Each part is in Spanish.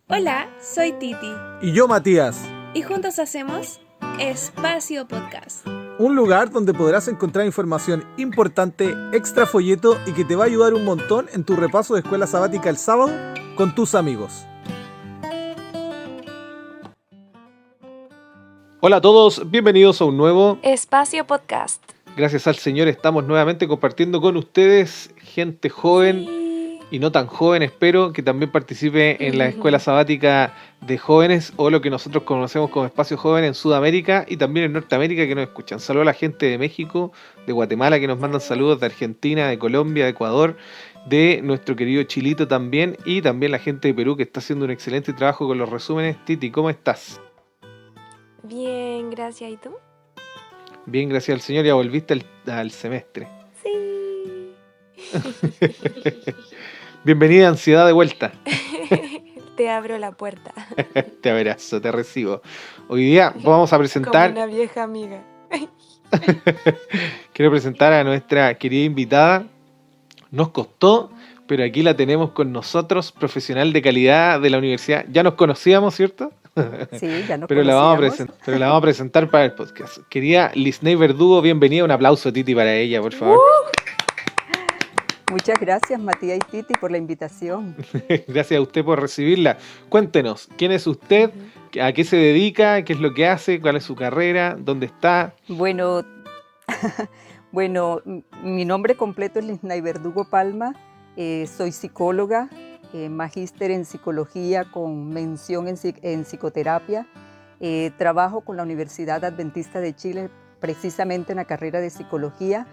Hola, soy Titi Y yo, Matías, y juntos hacemos Espacio Podcast. un lugar donde podrás encontrar información importante, extra folleto y que te va a ayudar un montón en tu repaso de escuela sabática el sábado con tus amigos. Hola a todos, bienvenidos a un nuevo Espacio Podcast. Gracias al Señor estamos nuevamente compartiendo con ustedes, gente joven y no tan joven, espero, que también participe en la escuela sabática de jóvenes o lo que nosotros conocemos como Espacio Joven en Sudamérica y también en Norteamérica que nos escuchan. Saludos a la gente de México, de Guatemala que nos mandan saludos, de Argentina, de Colombia, de Ecuador, de nuestro querido Chilito también y también la gente de Perú que está haciendo un excelente trabajo con los resúmenes. Titi, ¿cómo estás? Bien, gracias. ¿Y tú? Bien, gracias al Señor, ya volviste al semestre. Sí. Bienvenida, ansiedad de vuelta. Te abro la puerta. Te abrazo, te recibo. Hoy día vamos a presentar, Como una vieja amiga. quiero presentar a nuestra querida invitada. Nos costó, pero aquí la tenemos con nosotros, profesional de calidad de la universidad. Ya nos conocíamos, ¿cierto? Sí, ya nos Pero la vamos a presentar para el podcast. Querida Lisney Verdugo, bienvenida. Un aplauso, Titi, para ella, por favor. Muchas gracias, Matías y Titi, por la invitación. Gracias a usted por recibirla. Cuéntenos, ¿quién es usted? ¿A qué se dedica? ¿Qué es lo que hace? ¿Cuál es su carrera? ¿Dónde está? Bueno, mi nombre completo es Lisnay Verdugo Palma. Soy psicóloga, magíster en psicología con mención en psicoterapia. Trabajo con la Universidad Adventista de Chile precisamente en la carrera de psicología.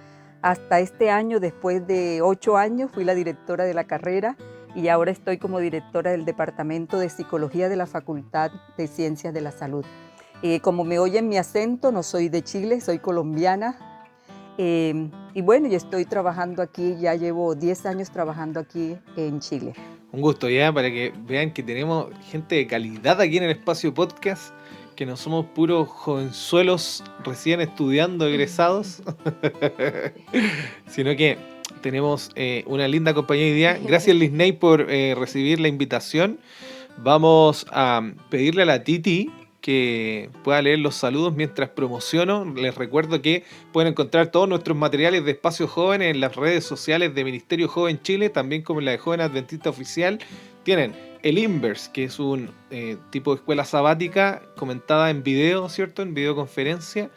Hasta este año, después de 8 años, fui la directora de la carrera y ahora estoy como directora del Departamento de Psicología de la Facultad de Ciencias de la Salud. Como me oyen mi acento, no soy de Chile, soy colombiana. Y bueno, yo estoy trabajando aquí, ya llevo 10 años trabajando aquí en Chile. Un gusto ya, para que vean que tenemos gente de calidad aquí en el Espacio Podcast, que no somos puros jovenzuelos recién estudiando, egresados, sino que tenemos una linda compañía hoy día. Gracias, Lisney, por recibir la invitación. Vamos a pedirle a la Titi que pueda leer los saludos mientras promociono. Les recuerdo que pueden encontrar todos nuestros materiales de Espacio Joven en las redes sociales de Ministerio Joven Chile, también como en la de Joven Adventista Oficial. Tienen el Inverse, que es un tipo de escuela sabática comentada en video, ¿cierto? En videoconferencia.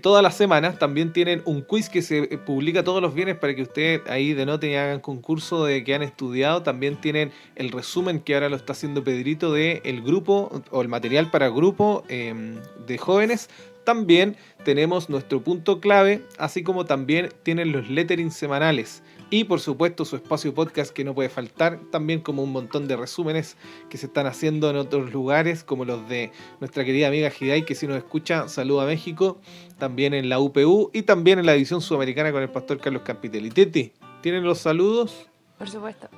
Todas las semanas también tienen un quiz que se publica todos los viernes para que ustedes ahí denoten y hagan concurso de que han estudiado. También tienen el resumen que ahora lo está haciendo Pedrito del grupo o el material para grupo de jóvenes. También tenemos nuestro punto clave, así como también tienen los letterings semanales. Y por supuesto su espacio podcast que no puede faltar, también como un montón de resúmenes que se están haciendo en otros lugares, como los de nuestra querida amiga Hidai, que si nos escucha, saluda a México, también en la UPU y también en la edición sudamericana con el pastor Carlos Campitelli. Titi, ¿tienen los saludos? Por supuesto.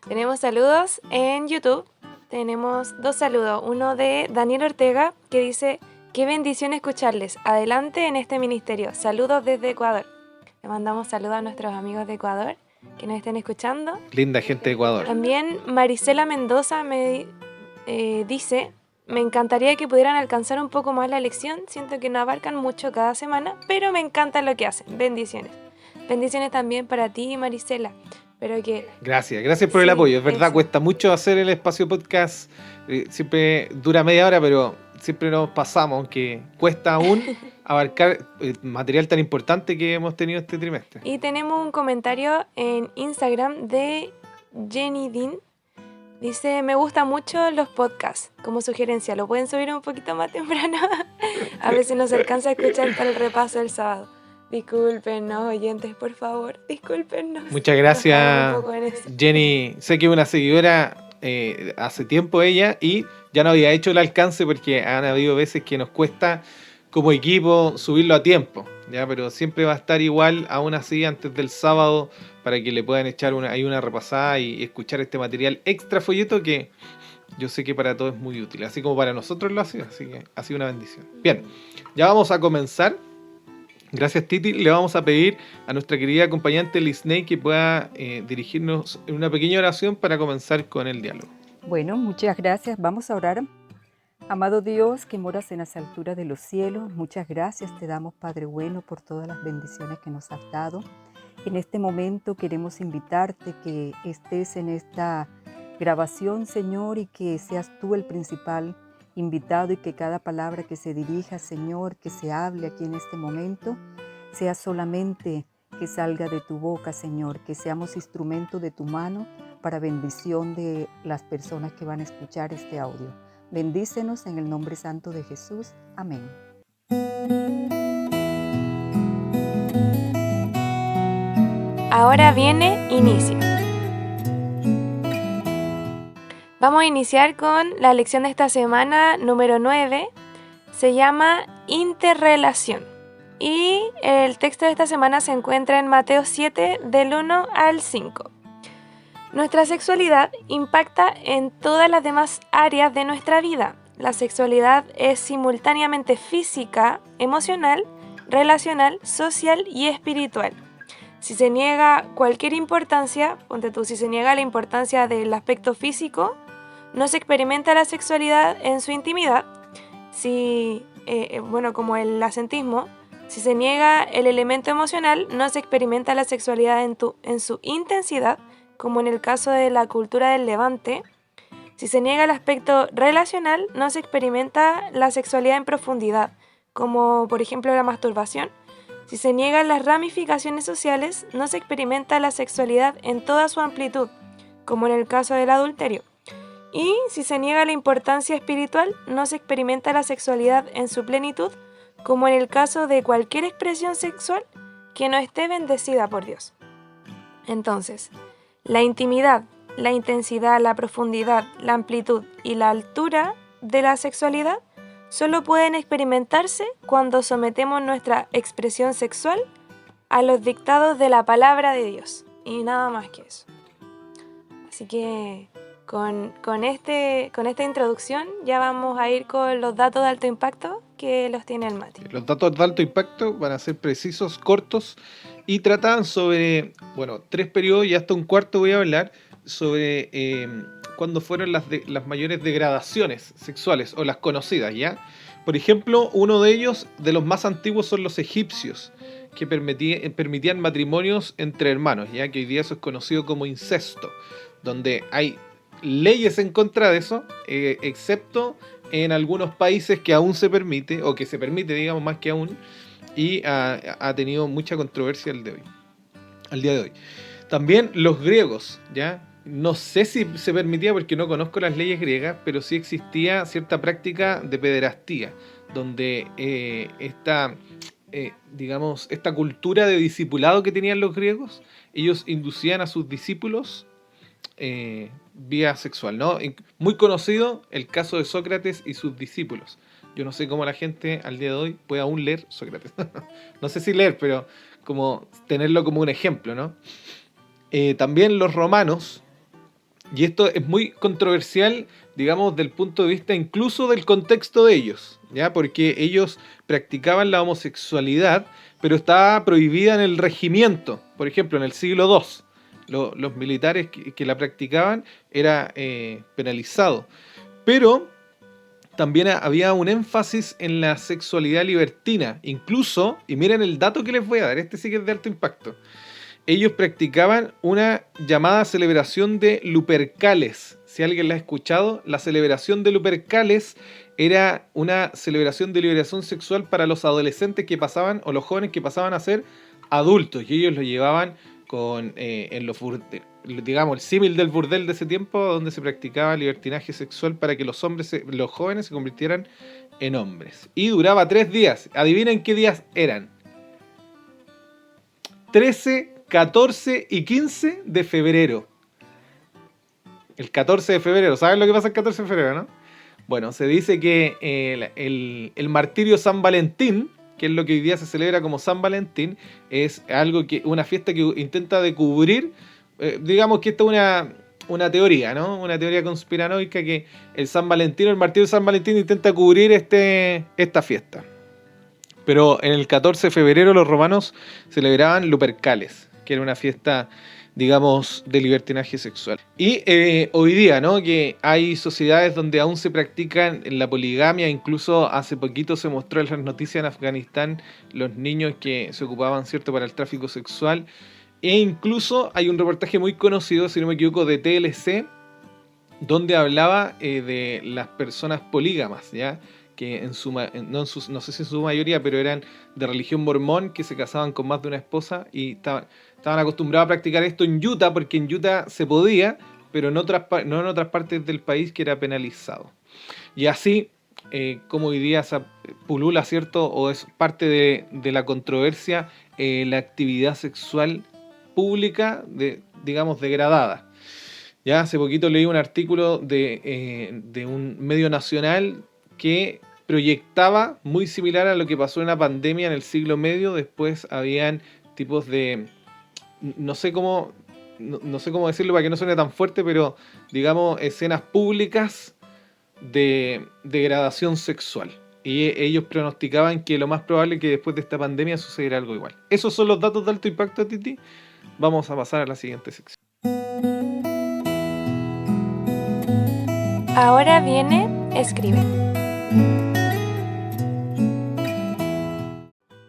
Tenemos saludos en YouTube. Tenemos 2 saludos. Uno de Daniel Ortega que dice: qué bendición escucharles. Adelante en este ministerio. Saludos desde Ecuador. Le mandamos saludos a nuestros amigos de Ecuador que nos estén escuchando. Linda gente de Ecuador. También Marisela Mendoza me dice: me encantaría que pudieran alcanzar un poco más la lección. Siento que no abarcan mucho cada semana, pero me encanta lo que hacen. Bendiciones. Bendiciones también para ti, Marisela. Pero que... Gracias por el apoyo. Es verdad, cuesta mucho hacer el espacio podcast. Siempre dura media hora, pero siempre nos pasamos, aunque cuesta aún abarcar material tan importante que hemos tenido este trimestre. Y tenemos un comentario en Instagram de Jenny Dean. Dice: me gustan mucho los podcasts. Como sugerencia, ¿lo pueden subir un poquito más temprano? A veces nos alcanza a escuchar para el repaso del sábado. Discúlpenos, oyentes, por favor, discúlpenos. Muchas gracias, Jenny. Sé que es una seguidora hace tiempo ella y ya no había hecho el alcance porque han habido veces que nos cuesta como equipo subirlo a tiempo, ¿ya? Pero siempre va a estar igual, aún así, antes del sábado, para que le puedan echar una repasada y escuchar este material extra folleto que yo sé que para todos es muy útil, así como para nosotros lo ha sido, así que ha sido una bendición. Bien, ya vamos a comenzar. Gracias, Titi. Le vamos a pedir a nuestra querida acompañante Lisney que pueda dirigirnos en una pequeña oración para comenzar con el diálogo. Bueno, muchas gracias. Vamos a orar. Amado Dios, que moras en las alturas de los cielos, muchas gracias te damos, Padre bueno, por todas las bendiciones que nos has dado. En este momento queremos invitarte que estés en esta grabación, Señor, y que seas tú el principal invitado y que cada palabra que se dirija, Señor, que se hable aquí en este momento, sea solamente que salga de tu boca, Señor, que seamos instrumento de tu mano para bendición de las personas que van a escuchar este audio. Bendícenos en el nombre santo de Jesús. Amén. Ahora viene inicio. Vamos a iniciar con la lección de esta semana número 9. Se llama Interrelación. Y el texto de esta semana se encuentra en Mateo 7, del 1 al 5. Nuestra sexualidad impacta en todas las demás áreas de nuestra vida. La sexualidad es simultáneamente física, emocional, relacional, social y espiritual. Si se niega cualquier importancia, ponte tú, si se niega la importancia del aspecto físico, no se experimenta la sexualidad en su intimidad. Como el asentismo, si se niega el elemento emocional, no se experimenta la sexualidad en su intensidad, como en el caso de la cultura del Levante. Si se niega el aspecto relacional, no se experimenta la sexualidad en profundidad, como por ejemplo la masturbación. Si se niegan las ramificaciones sociales, no se experimenta la sexualidad en toda su amplitud, como en el caso del adulterio. Y si se niega la importancia espiritual, no se experimenta la sexualidad en su plenitud, como en el caso de cualquier expresión sexual que no esté bendecida por Dios. Entonces, la intimidad, la intensidad, la profundidad, la amplitud y la altura de la sexualidad solo pueden experimentarse cuando sometemos nuestra expresión sexual a los dictados de la palabra de Dios. Y nada más que eso. Así que con esta introducción ya vamos a ir con los datos de alto impacto que los tiene el Mati. Los datos de alto impacto van a ser precisos, cortos y tratan sobre, 3 periodos y hasta un cuarto voy a hablar sobre cuándo fueron las mayores degradaciones sexuales o las conocidas, ¿ya? Por ejemplo, uno de ellos, de los más antiguos, son los egipcios, que permitían matrimonios entre hermanos, ya que hoy día eso es conocido como incesto, donde hay leyes en contra de eso, excepto en algunos países que aún se permite, o que se permite, digamos, más que aún, y ha tenido mucha controversia al día de hoy. También los griegos, ¿ya? No sé si se permitía porque no conozco las leyes griegas, pero sí existía cierta práctica de pederastía, donde esta cultura de discipulado que tenían los griegos, ellos inducían a sus discípulos vía sexual, ¿no? Muy conocido el caso de Sócrates y sus discípulos. Yo no sé cómo la gente al día de hoy puede aún leer Sócrates. No sé si leer, pero como tenerlo como un ejemplo, ¿no? También los romanos, y esto es muy controversial, digamos, del punto de vista incluso del contexto de ellos, ¿ya? Porque ellos practicaban la homosexualidad, pero estaba prohibida en el regimiento. Por ejemplo, en el siglo II, los militares que la practicaban era penalizado. Pero también había un énfasis en la sexualidad libertina. Incluso, y miren el dato que les voy a dar, este sí que es de alto impacto. Ellos practicaban una llamada celebración de Lupercales. Si alguien la ha escuchado, la celebración de Lupercales era una celebración de liberación sexual para los adolescentes que pasaban, o los jóvenes que pasaban a ser adultos, y ellos lo llevaban con el símil del burdel de ese tiempo, donde se practicaba libertinaje sexual para que los jóvenes se convirtieran en hombres. Y duraba 3 días. Adivinen qué días eran. 13, 14 y 15 de febrero. El 14 de febrero, ¿saben lo que pasa el 14 de febrero, no? Bueno, se dice que el martirio San Valentín, que es lo que hoy día se celebra como San Valentín, es una fiesta que intenta de cubrir, digamos que esta es una teoría, ¿no? Una teoría conspiranoica que el martirio de San Valentín intenta cubrir esta fiesta. Pero en el 14 de febrero los romanos celebraban Lupercales, que era una fiesta digamos, de libertinaje sexual. Y hoy día, ¿no? Que hay sociedades donde aún se practican la poligamia, incluso hace poquito se mostró en las noticias en Afganistán los niños que se ocupaban, ¿cierto?, para el tráfico sexual. E incluso hay un reportaje muy conocido, si no me equivoco, de TLC, donde hablaba de las personas polígamas, ¿ya? Que no sé si en su mayoría, pero eran de religión mormón, que se casaban con más de una esposa y estaban acostumbrados a practicar esto en Utah, porque en Utah se podía, pero no en otras partes del país que era penalizado. Y así, como hoy día se pulula, ¿cierto? O es parte de la controversia, la actividad sexual pública, digamos, degradada. Ya hace poquito leí un artículo de un medio nacional que proyectaba muy similar a lo que pasó en la pandemia en el siglo medio. Después habían tipos de, no sé cómo decirlo para que no suene tan fuerte, pero digamos escenas públicas de degradación sexual. Y ellos pronosticaban que lo más probable es que después de esta pandemia sucediera algo igual. Esos son los datos de alto impacto, Titi. Vamos a pasar a la siguiente sección. Ahora viene Escribe.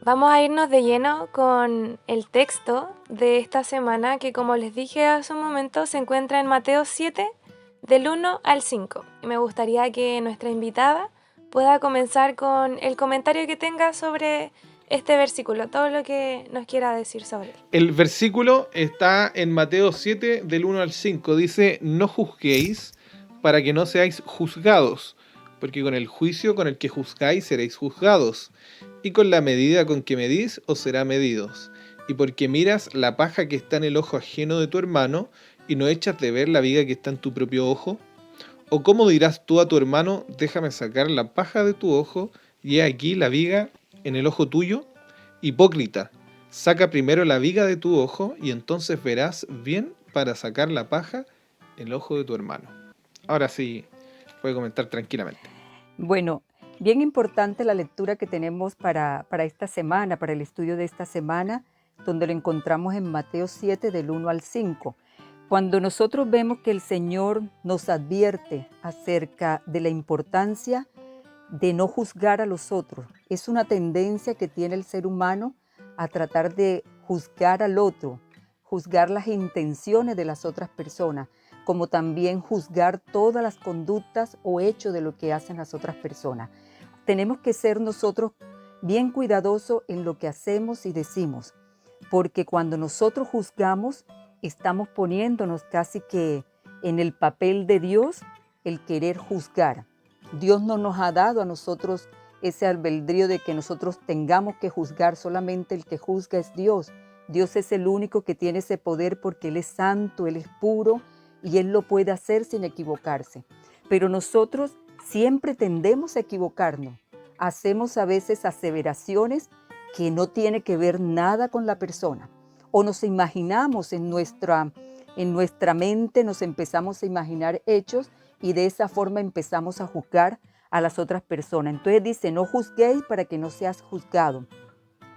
Vamos a irnos de lleno con el texto de esta semana que, como les dije hace un momento, se encuentra en Mateo 7, del 1 al 5. Y me gustaría que nuestra invitada pueda comenzar con el comentario que tenga sobre este versículo, todo lo que nos quiera decir sobre él. El versículo está en Mateo 7, del 1 al 5. Dice: no juzguéis para que no seáis juzgados, porque con el juicio con el que juzgáis seréis juzgados, y con la medida con que medís os será medidos. Y porque miras la paja que está en el ojo ajeno de tu hermano, y no echas de ver la viga que está en tu propio ojo. ¿O cómo dirás tú a tu hermano, déjame sacar la paja de tu ojo, y he aquí la viga en el ojo tuyo? Hipócrita, saca primero la viga de tu ojo, y entonces verás bien para sacar la paja en el ojo de tu hermano. Ahora sí, puede comentar tranquilamente. Bueno, bien importante la lectura que tenemos para esta semana, para el estudio de esta semana, donde lo encontramos en Mateo 7, del 1 al 5. Cuando nosotros vemos que el Señor nos advierte acerca de la importancia de no juzgar a los otros, es una tendencia que tiene el ser humano a tratar de juzgar al otro, juzgar las intenciones de las otras personas, como también juzgar todas las conductas o hechos de lo que hacen las otras personas. Tenemos que ser nosotros bien cuidadosos en lo que hacemos y decimos, porque cuando nosotros juzgamos, estamos poniéndonos casi que en el papel de Dios el querer juzgar. Dios no nos ha dado a nosotros ese albedrío de que nosotros tengamos que juzgar, solamente el que juzga es Dios. Dios es el único que tiene ese poder porque Él es santo, Él es puro, y Él lo puede hacer sin equivocarse. Pero nosotros siempre tendemos a equivocarnos. Hacemos a veces aseveraciones que no tienen que ver nada con la persona. O nos imaginamos en nuestra mente, nos empezamos a imaginar hechos y de esa forma empezamos a juzgar a las otras personas. Entonces dice, no juzguéis para que no seas juzgado,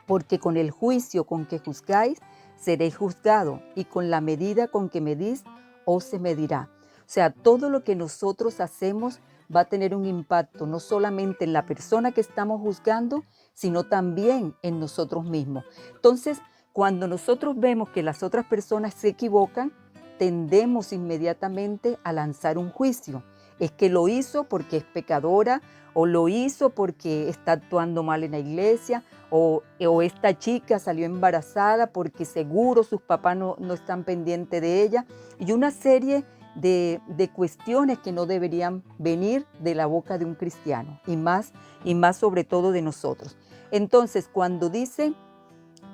porque con el juicio con que juzgáis seréis juzgados, y con la medida con que medís os se medirá. O sea, todo lo que nosotros hacemos va a tener un impacto no solamente en la persona que estamos juzgando, sino también en nosotros mismos. Entonces, cuando nosotros vemos que las otras personas se equivocan, tendemos inmediatamente a lanzar un juicio. Es que lo hizo porque es pecadora, o lo hizo porque está actuando mal en la iglesia, o esta chica salió embarazada porque seguro sus papás no están pendientes de ella, y una serie de cuestiones que no deberían venir de la boca de un cristiano, y más sobre todo de nosotros. Entonces, cuando dice,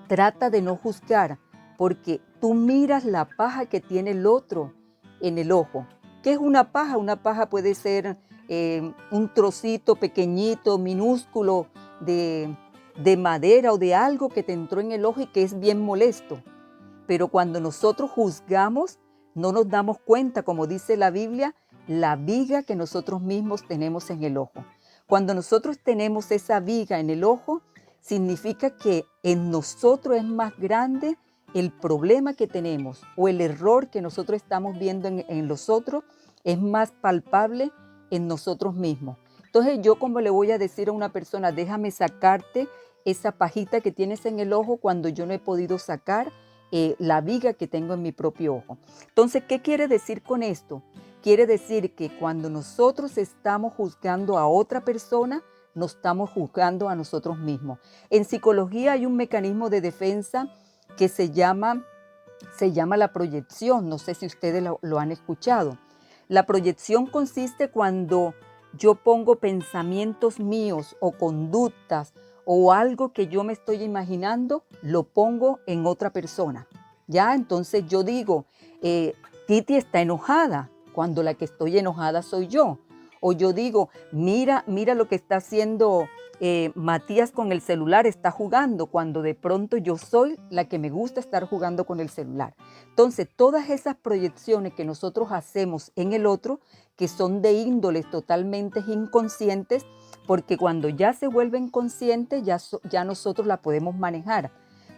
trata de no juzgar, porque tú miras la paja que tiene el otro en el ojo. ¿Qué es una paja? Una paja puede ser un trocito pequeñito, minúsculo de madera o de algo que te entró en el ojo y que es bien molesto. Pero cuando nosotros juzgamos, no nos damos cuenta, como dice la Biblia, la viga que nosotros mismos tenemos en el ojo. Cuando nosotros tenemos esa viga en el ojo, significa que en nosotros es más grande el problema que tenemos o el error que nosotros estamos viendo en los otros es más palpable en nosotros mismos. Entonces yo, como le voy a decir a una persona, déjame sacarte esa pajita que tienes en el ojo cuando yo no he podido sacar la viga que tengo en mi propio ojo. Entonces, ¿qué quiere decir con esto? Quiere decir que cuando nosotros estamos juzgando a otra persona, nos estamos juzgando a nosotros mismos. En psicología hay un mecanismo de defensa que se llama la proyección. No sé si ustedes lo han escuchado. La proyección consiste cuando yo pongo pensamientos míos o conductas o algo que yo me estoy imaginando, lo pongo en otra persona. ¿Ya? Entonces yo digo, Titi está enojada, cuando la que estoy enojada soy yo. O yo digo, mira lo que está haciendo Matías con el celular, está jugando, cuando de pronto yo soy la que me gusta estar jugando con el celular. Entonces, todas esas proyecciones que nosotros hacemos en el otro, que son de índoles totalmente inconscientes, porque cuando ya se vuelven conscientes, ya nosotros la podemos manejar.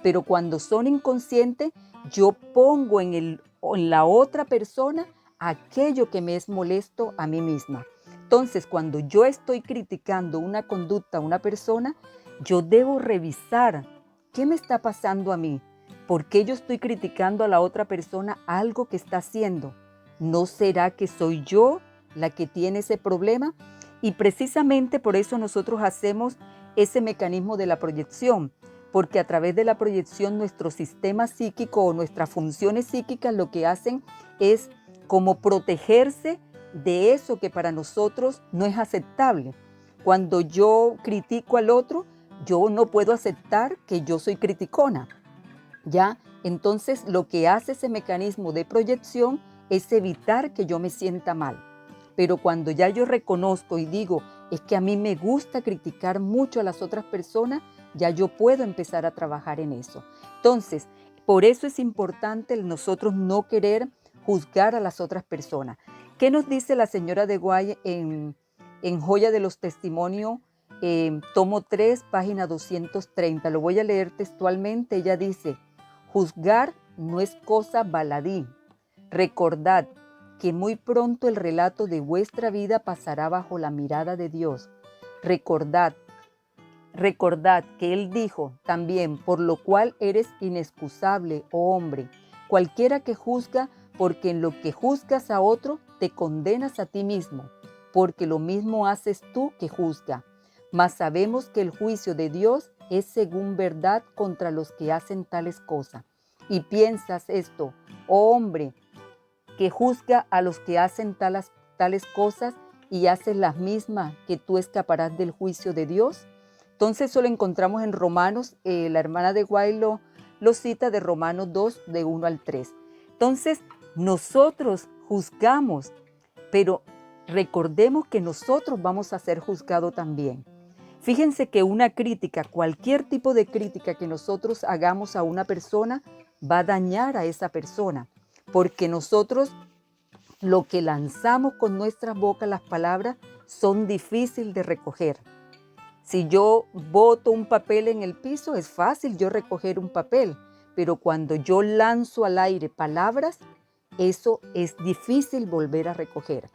Pero cuando son inconscientes, yo pongo en la otra persona aquello que me es molesto a mí misma. Entonces, cuando yo estoy criticando una conducta a una persona, yo debo revisar qué me está pasando a mí. ¿Por qué yo estoy criticando a la otra persona algo que está haciendo? ¿No será que soy yo la que tiene ese problema? Y precisamente por eso nosotros hacemos ese mecanismo de la proyección, porque a través de la proyección nuestro sistema psíquico o nuestras funciones psíquicas lo que hacen es como protegerse de eso que para nosotros no es aceptable. Cuando yo critico al otro, yo no puedo aceptar que yo soy criticona, ¿ya? Entonces lo que hace ese mecanismo de proyección es evitar que yo me sienta mal. Pero cuando ya yo reconozco y digo, es que a mí me gusta criticar mucho a las otras personas, ya yo puedo empezar a trabajar en eso. Entonces, por eso es importante nosotros no querer juzgar a las otras personas. ¿Qué nos dice la señora de Guay en Joya de los Testimonios, tomo 3, página 230? Lo voy a leer textualmente. Ella dice, juzgar no es cosa baladí. Recordad que muy pronto el relato de vuestra vida pasará bajo la mirada de Dios. Recordad que Él dijo también, por lo cual eres inexcusable, oh hombre, cualquiera que juzga, porque en lo que juzgas a otro, te condenas a ti mismo, porque lo mismo haces tú que juzga. Mas sabemos que el juicio de Dios es según verdad contra los que hacen tales cosas. Y piensas esto, oh hombre, que juzga a los que hacen tales cosas y haces las mismas, que tú escaparás del juicio de Dios. Entonces eso lo encontramos en Romanos, la hermana de Guay lo cita de Romanos 2, de 1 al 3. Entonces nosotros juzgamos, pero recordemos que nosotros vamos a ser juzgados también. Fíjense que una crítica, cualquier tipo de crítica que nosotros hagamos a una persona, va a dañar a esa persona, porque nosotros lo que lanzamos con nuestras bocas, las palabras, son difíciles de recoger. Si yo boto un papel en el piso, es fácil yo recoger un papel, pero cuando yo lanzo al aire palabras, eso es difícil volver a recoger.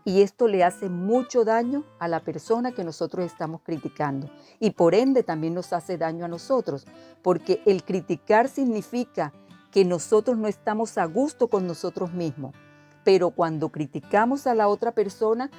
Y esto le hace mucho daño a la persona que nosotros estamos criticando. Y por ende también nos hace daño a nosotros, porque el criticar significa que nosotros no estamos a gusto con nosotros mismos. Pero cuando criticamos a la otra persona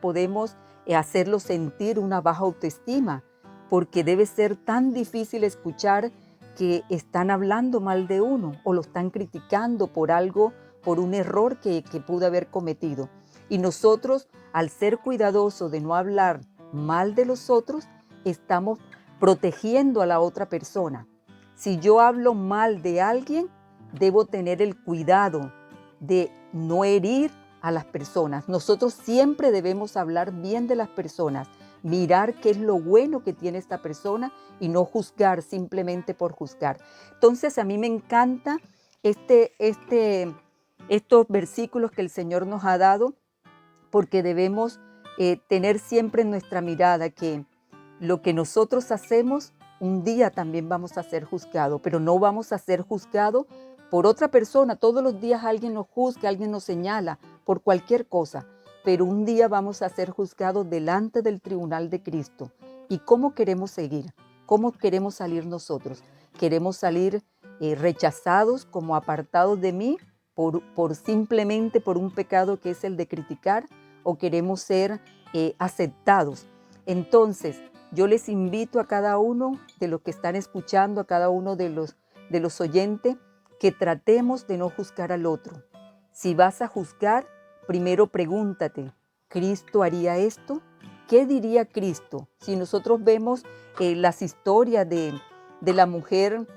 podemos hacerlo sentir una baja autoestima, porque debe ser tan difícil escuchar que están hablando mal de uno o lo están criticando por algo, por un error que pudo haber cometido. Y nosotros, al ser cuidadosos de no hablar mal de los otros, estamos protegiendo a la otra persona. Si yo hablo mal de alguien, debo tener el cuidado de no herir a las personas. Nosotros siempre debemos hablar bien de las personas, mirar qué es lo bueno que tiene esta persona y no juzgar simplemente por juzgar. Entonces a mí me encanta estos versículos que el Señor nos ha dado, porque debemos tener siempre en nuestra mirada que lo que nosotros hacemos un día también vamos a ser juzgados, pero no vamos a ser juzgados por otra persona. Todos los días alguien nos juzga, alguien nos señala por cualquier cosa, pero un día vamos a ser juzgados delante del tribunal de Cristo. ¿Y cómo queremos seguir? ¿Cómo queremos salir nosotros? ¿Queremos salir rechazados, como apartados de mí, simplemente por un pecado que es el de criticar? ¿O queremos ser aceptados? Entonces, yo les invito a cada uno de los que están escuchando, a cada uno de los oyentes, que tratemos de no juzgar al otro. Si vas a juzgar, primero pregúntate, ¿Cristo haría esto? ¿Qué diría Cristo? Si nosotros vemos las historias de la mujer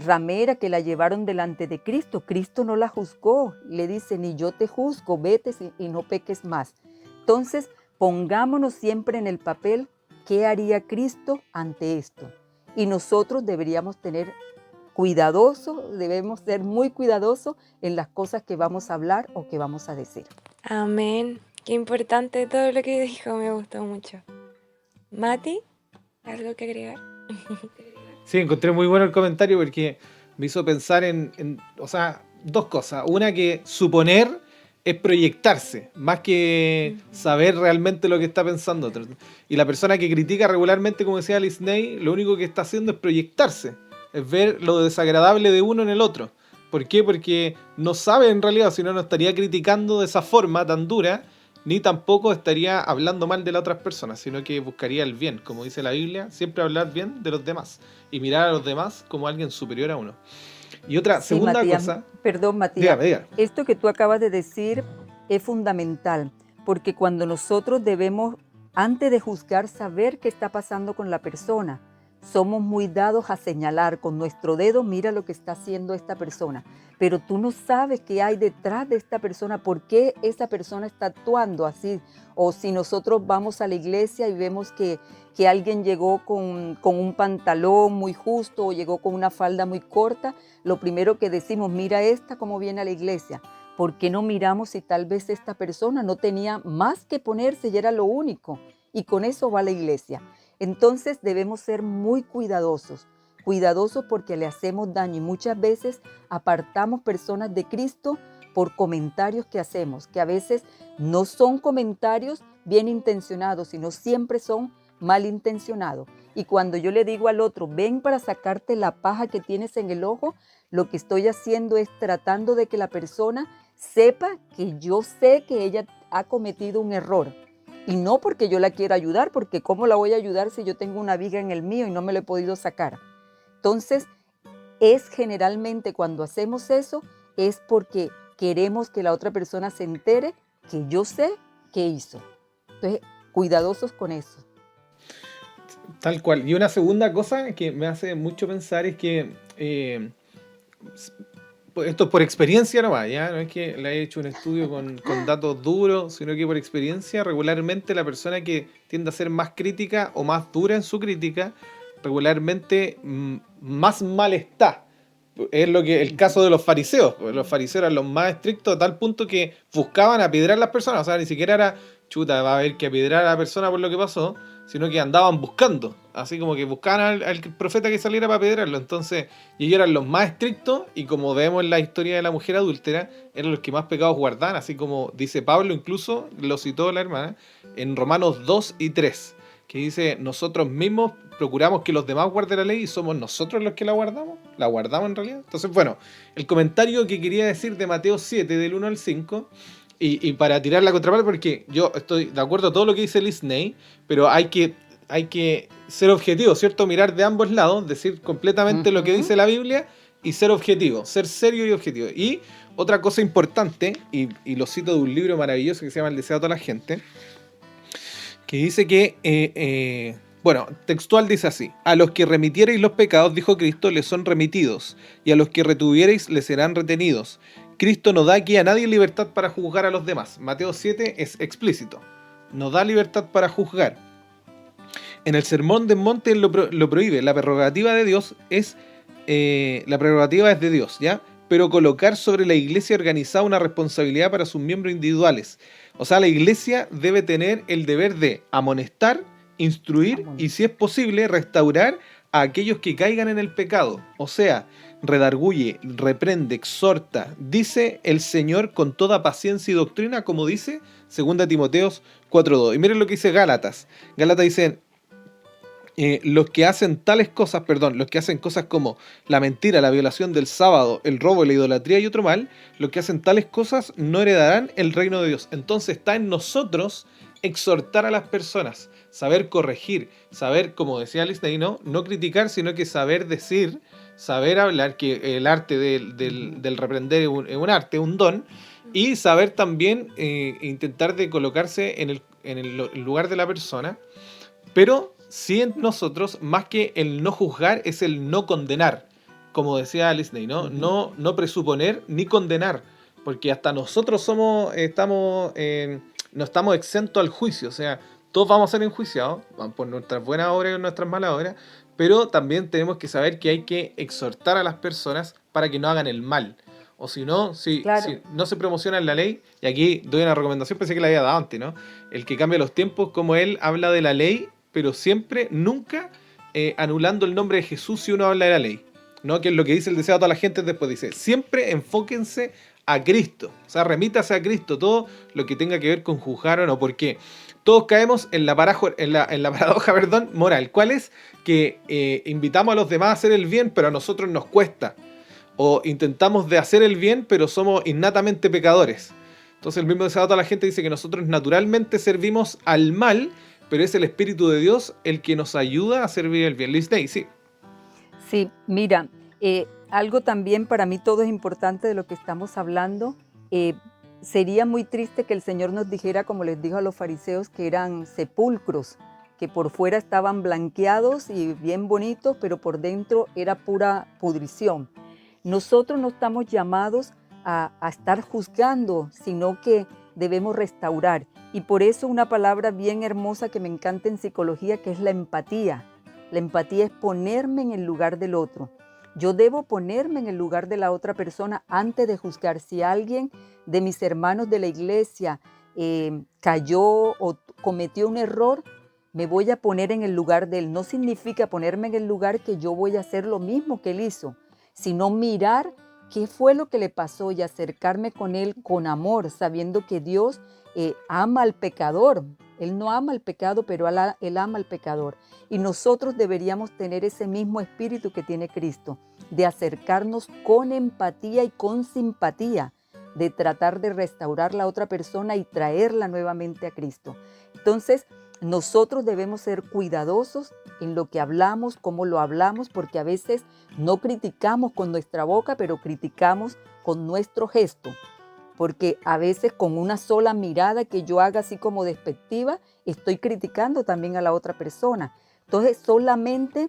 ramera que la llevaron delante de Cristo, Cristo no la juzgó, le dice, ni yo te juzgo, vete y no peques más. Entonces, pongámonos siempre en el papel, ¿qué haría Cristo ante esto? Y nosotros deberíamos debemos ser muy cuidadosos en las cosas que vamos a hablar o que vamos a decir. Amén. Qué importante todo lo que dijo, me gustó mucho. Mati, ¿algo que agregar? Sí, encontré muy bueno el comentario porque me hizo pensar en dos cosas. Una, que suponer es proyectarse, más que saber realmente lo que está pensando otro. Y la persona que critica regularmente, como decía Liz Ney, lo único que está haciendo es proyectarse, es ver lo desagradable de uno en el otro. ¿Por qué? Porque no sabe en realidad, si no, no estaría criticando de esa forma tan dura, ni tampoco estaría hablando mal de las otras personas, sino que buscaría el bien. Como dice la Biblia, siempre hablar bien de los demás y mirar a los demás como alguien superior a uno. Y otra, Sí, segunda Matías, cosa... Perdón, Matías. Dígame. Esto que tú acabas de decir es fundamental, porque cuando nosotros debemos, antes de juzgar, saber qué está pasando con la persona, somos muy dados a señalar con nuestro dedo, mira lo que está haciendo esta persona, pero tú no sabes qué hay detrás de esta persona, por qué esa persona está actuando así. O si nosotros vamos a la iglesia y vemos que alguien llegó con un pantalón muy justo o llegó con una falda muy corta, lo primero que decimos, mira esta cómo viene a la iglesia. ¿Por qué no miramos si tal vez esta persona no tenía más que ponerse y era lo único? Y con eso va a la iglesia. Entonces debemos ser muy cuidadosos porque le hacemos daño y muchas veces apartamos personas de Cristo por comentarios que hacemos, que a veces no son comentarios bien intencionados, sino siempre son malintencionados. Y cuando yo le digo al otro, ven para sacarte la paja que tienes en el ojo, lo que estoy haciendo es tratando de que la persona sepa que yo sé que ella ha cometido un error. Y no porque yo la quiera ayudar, porque ¿cómo la voy a ayudar si yo tengo una viga en el mío y no me lo he podido sacar? Entonces, es generalmente cuando hacemos eso, es porque queremos que la otra persona se entere que yo sé qué hizo. Entonces, cuidadosos con eso. Tal cual. Y una segunda cosa que me hace mucho pensar es que esto es por experiencia nomás, ¿ya? No es que le haya hecho un estudio con datos duros, sino que por experiencia, regularmente la persona que tiende a ser más crítica o más dura en su crítica, regularmente más mal está. Es el caso de los fariseos. Los fariseos eran los más estrictos a tal punto que buscaban apedrear a las personas. O sea, ni siquiera era, chuta, va a haber que apedrear a la persona por lo que pasó, sino que andaban buscando. Así como que buscaban al profeta que saliera para apedrearlo. Entonces, y ellos eran los más estrictos, y como vemos en la historia de la mujer adúltera, eran los que más pecados guardaban, así como dice Pablo, incluso lo citó la hermana, en Romanos 2 y 3, que dice, nosotros mismos procuramos que los demás guarden la ley y somos nosotros los que la guardamos en realidad. Entonces, bueno, el comentario que quería decir de Mateo 7, del 1 al 5, y para tirar la contraparte, porque yo estoy de acuerdo a todo lo que dice Liz Ney, pero hay que ser objetivo, ¿cierto? Mirar de ambos lados, decir completamente lo que dice la Biblia y ser objetivo, ser serio y objetivo. Y otra cosa importante, y lo cito de un libro maravilloso que se llama El deseo de toda la gente, que dice que, textual dice así: a los que remitiereis los pecados, dijo Cristo, les son remitidos, y a los que retuviereis les serán retenidos. Cristo no da aquí a nadie libertad para juzgar a los demás. Mateo 7 es explícito, no da libertad para juzgar. En el Sermón del Monte lo prohíbe. La prerrogativa de Dios es de Dios, ¿ya? Pero colocar sobre la iglesia organizada una responsabilidad para sus miembros individuales. O sea, la iglesia debe tener el deber de amonestar, instruir y, si es posible, restaurar a aquellos que caigan en el pecado. O sea, redarguye, reprende, exhorta, dice el Señor con toda paciencia y doctrina, como dice 2 Timoteos 4:2. Y miren lo que dice Gálatas. Gálatas dice, los que hacen cosas como la mentira, la violación del sábado, el robo, la idolatría y otro mal, los que hacen tales cosas no heredarán el reino de Dios. Entonces está en nosotros exhortar a las personas, saber corregir, saber, como decía Lisney, no criticar, sino que saber decir, saber hablar, que el arte del reprender es un arte, un don, y saber también intentar de colocarse en el lugar de la persona, pero sí en nosotros, más que el no juzgar, es el no condenar, como decía Lisney, ¿no? No presuponer ni condenar, porque hasta nosotros no estamos exentos al juicio, o sea, todos vamos a ser enjuiciados por nuestras buenas obras y nuestras malas obras, pero también tenemos que saber que hay que exhortar a las personas para que no hagan el mal. O si no, Claro. si no se promociona la ley, y aquí doy una recomendación, pensé que la había dado antes, ¿no? El que cambia los tiempos, como él habla de la ley, pero siempre, nunca anulando el nombre de Jesús si uno habla de la ley, ¿no? Que es lo que dice el deseado a toda la gente después, dice, siempre enfóquense a Cristo, o sea, remítase a Cristo, todo lo que tenga que ver con juzgar o no, porque todos caemos en la paradoja, moral. ¿Cuál es? Que invitamos a los demás a hacer el bien, pero a nosotros nos cuesta. O intentamos de hacer el bien, pero somos innatamente pecadores. Entonces el mismo deseado a toda la gente dice que nosotros naturalmente servimos al mal, pero es el Espíritu de Dios el que nos ayuda a servir el bien. Liz Day, sí. Sí, mira, algo también para mí todo es importante de lo que estamos hablando. Sería muy triste que el Señor nos dijera, como les dijo a los fariseos, que eran sepulcros, que por fuera estaban blanqueados y bien bonitos, pero por dentro era pura pudrición. Nosotros no estamos llamados a estar juzgando, sino que debemos restaurar. Y por eso una palabra bien hermosa que me encanta en psicología, que es la empatía. La empatía es ponerme en el lugar del otro. Yo debo ponerme en el lugar de la otra persona antes de juzgar. Si alguien de mis hermanos de la iglesia cayó o cometió un error, me voy a poner en el lugar de él. No significa ponerme en el lugar que yo voy a hacer lo mismo que él hizo, sino mirar qué fue lo que le pasó y acercarme con él con amor, sabiendo que Dios ama al pecador. Él no ama el pecado, pero él ama al pecador. Y nosotros deberíamos tener ese mismo espíritu que tiene Cristo, de acercarnos con empatía y con simpatía, de tratar de restaurar la otra persona y traerla nuevamente a Cristo. Entonces, nosotros debemos ser cuidadosos en lo que hablamos, cómo lo hablamos, porque a veces no criticamos con nuestra boca, pero criticamos con nuestro gesto. Porque a veces con una sola mirada que yo haga así como despectiva, estoy criticando también a la otra persona. Entonces solamente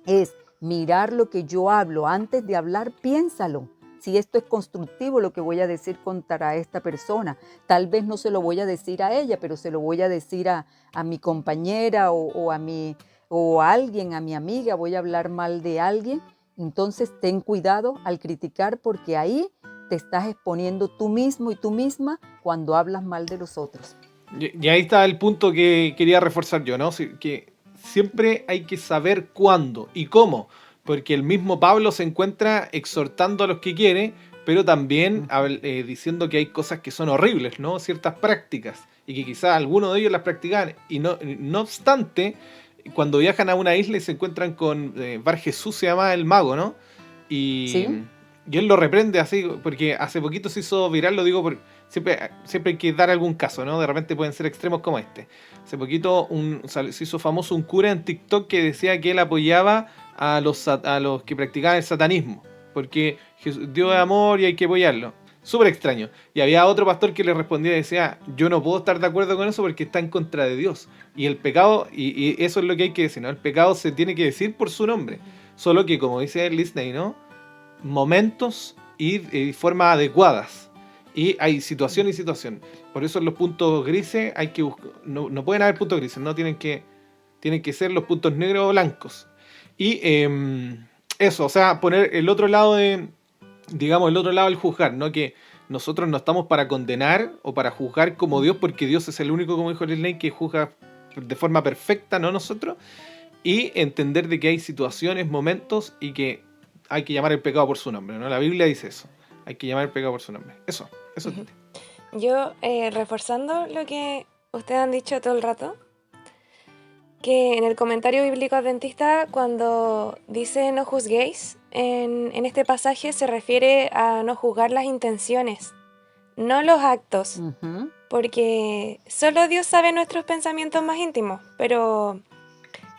es mirar lo que yo hablo. Antes de hablar, piénsalo. Si esto es constructivo lo que voy a decir contra esta persona. Tal vez no se lo voy a decir a ella, pero se lo voy a decir a mi compañera o a alguien, a mi amiga. Voy a hablar mal de alguien. Entonces ten cuidado al criticar, porque ahí te estás exponiendo tú mismo y tú misma cuando hablas mal de los otros. Y ahí está el punto que quería reforzar yo, ¿no? Que siempre hay que saber cuándo y cómo, porque el mismo Pablo se encuentra exhortando a los que quiere, pero también diciendo que hay cosas que son horribles, ¿no? Ciertas prácticas, y que quizás algunos de ellos las practican, y no obstante, cuando viajan a una isla y se encuentran con Bar Jesús, se llama el mago, ¿no? ¿Sí? Y él lo reprende así, porque hace poquito se hizo viral, lo digo porque siempre hay que dar algún caso, ¿no? De repente pueden ser extremos como este. Hace poquito se hizo famoso un cura en TikTok que decía que él apoyaba a los que practicaban el satanismo, porque Dios es amor y hay que apoyarlo. Súper extraño. Y había otro pastor que le respondía y decía, yo no puedo estar de acuerdo con eso porque está en contra de Dios. Y el pecado, y eso es lo que hay que decir, ¿no? El pecado se tiene que decir por su nombre. Solo que, como dice Lisney, ¿no? Momentos y formas adecuadas. Y hay situación y situación. Por eso en los puntos grises hay que buscar. No pueden haber puntos grises, no tienen que ser los puntos negros o blancos. Y eso, o sea, poner el otro lado del juzgar, ¿no? Que nosotros no estamos para condenar o para juzgar como Dios, porque Dios es el único, como dijo Leslie, que juzga de forma perfecta, no nosotros. y entender de que hay situaciones, momentos y que hay que llamar el pecado por su nombre, ¿no? La Biblia dice eso, hay que llamar el pecado por su nombre. Eso, Titi. Yo, reforzando lo que ustedes han dicho todo el rato, que en el comentario bíblico adventista, cuando dice no juzguéis, en este pasaje se refiere a no juzgar las intenciones, no los actos, Ujú. porque solo Dios sabe nuestros pensamientos más íntimos, pero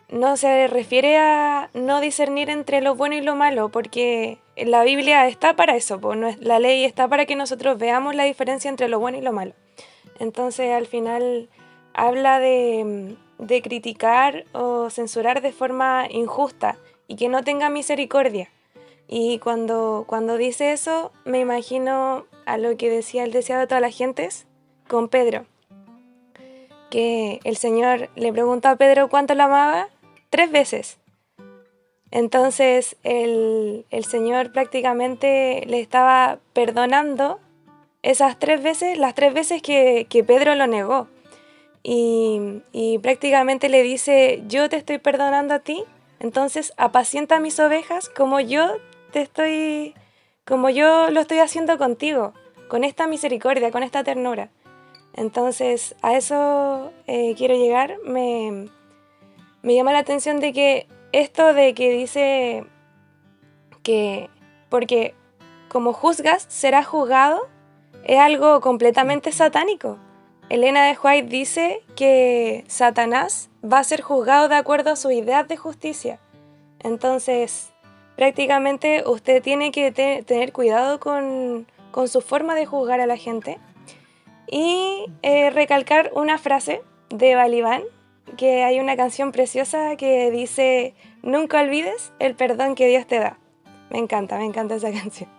no se refiere a no discernir entre lo bueno y lo malo, porque la Biblia está para eso, la ley está para que nosotros veamos la diferencia entre lo bueno y lo malo. Entonces al final habla de criticar o censurar de forma injusta y que no tenga misericordia. Y cuando dice eso, me imagino a lo que decía el deseado de todas las gentes con Pedro, que el Señor le preguntó a Pedro cuánto lo amaba 3 veces. Entonces el Señor prácticamente le estaba perdonando esas 3 veces, las 3 veces que Pedro lo negó. Y prácticamente le dice, yo te estoy perdonando a ti, entonces apacienta mis ovejas como yo lo estoy haciendo contigo, con esta misericordia, con esta ternura. Entonces a eso quiero llegar. Me llama la atención de que esto de que dice que porque como juzgas serás juzgado es algo completamente satánico. Elena de White dice que Satanás va a ser juzgado de acuerdo a sus ideas de justicia. Entonces, prácticamente usted tiene que tener cuidado con su forma de juzgar a la gente. Y recalcar una frase de Balibán, que hay una canción preciosa que dice, nunca olvides el perdón que Dios te da. Me encanta esa canción.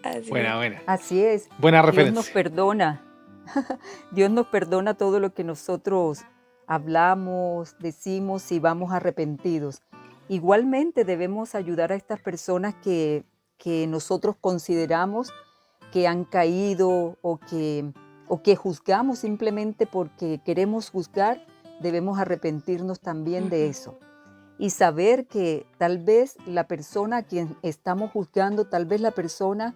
Así. Buena. Así es. Buena Dios referencia. nos perdona. Dios nos perdona todo lo que nosotros hablamos, decimos y vamos arrepentidos. Igualmente debemos ayudar a estas personas que nosotros consideramos que han caído o que juzgamos simplemente porque queremos juzgar. Debemos arrepentirnos también de eso. Y saber que tal vez la persona a quien estamos juzgando, tal vez la persona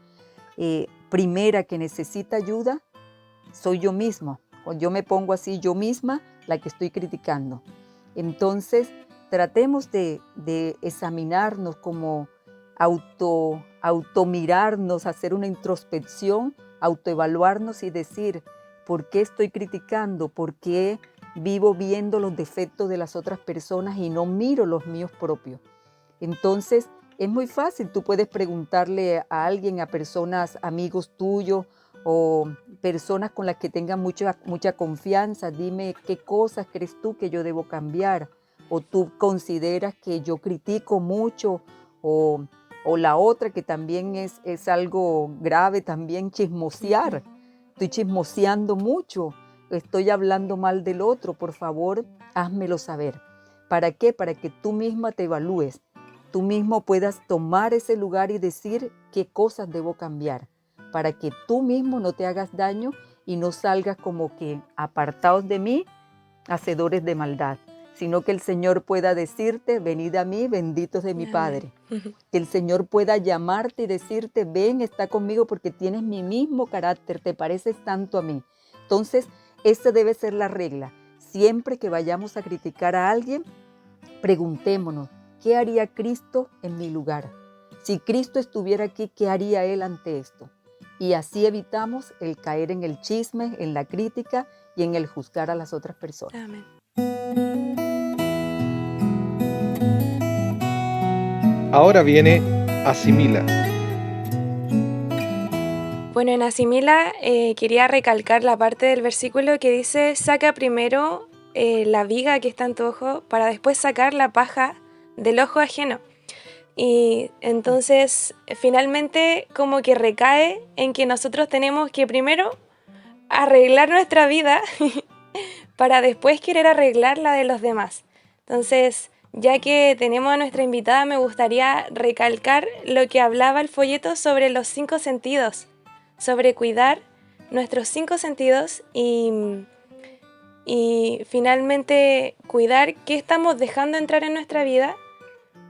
primera que necesita ayuda, soy yo misma. O yo me pongo así, yo misma, la que estoy criticando. Entonces, tratemos de examinarnos, como automirarnos, hacer una introspección, autoevaluarnos y decir, ¿por qué estoy criticando? ¿Por qué vivo viendo los defectos de las otras personas y no miro los míos propios? Entonces, es muy fácil. Tú puedes preguntarle a alguien, a personas, amigos tuyos o personas con las que tengas mucha confianza, dime qué cosas crees tú que yo debo cambiar, o tú consideras que yo critico mucho, o la otra que también es algo grave, también chismosear. Estoy chismoseando mucho, estoy hablando mal del otro, por favor, házmelo saber. ¿Para qué? Para que tú misma te evalúes, tú mismo puedas tomar ese lugar y decir qué cosas debo cambiar, para que tú mismo no te hagas daño y no salgas como que apartados de mí, hacedores de maldad, sino que el Señor pueda decirte, venid a mí, benditos de mi Padre. Que el Señor pueda llamarte y decirte, ven, está conmigo porque tienes mi mismo carácter, te pareces tanto a mí. Entonces, esa debe ser la regla. Siempre que vayamos a criticar a alguien, preguntémonos, ¿qué haría Cristo en mi lugar? Si Cristo estuviera aquí, ¿qué haría Él ante esto? Y así evitamos el caer en el chisme, en la crítica y en el juzgar a las otras personas. Amén. Ahora viene Asimila. Bueno, en Asimila quería recalcar la parte del versículo que dice, saca primero la viga que está en tu ojo para después sacar la paja del ojo ajeno. Y entonces finalmente como que recae en que nosotros tenemos que primero arreglar nuestra vida para después querer arreglar la de los demás. Entonces, ya que tenemos a nuestra invitada, me gustaría recalcar lo que hablaba el folleto sobre los 5 sentidos, sobre cuidar nuestros 5 sentidos y y finalmente cuidar qué estamos dejando entrar en nuestra vida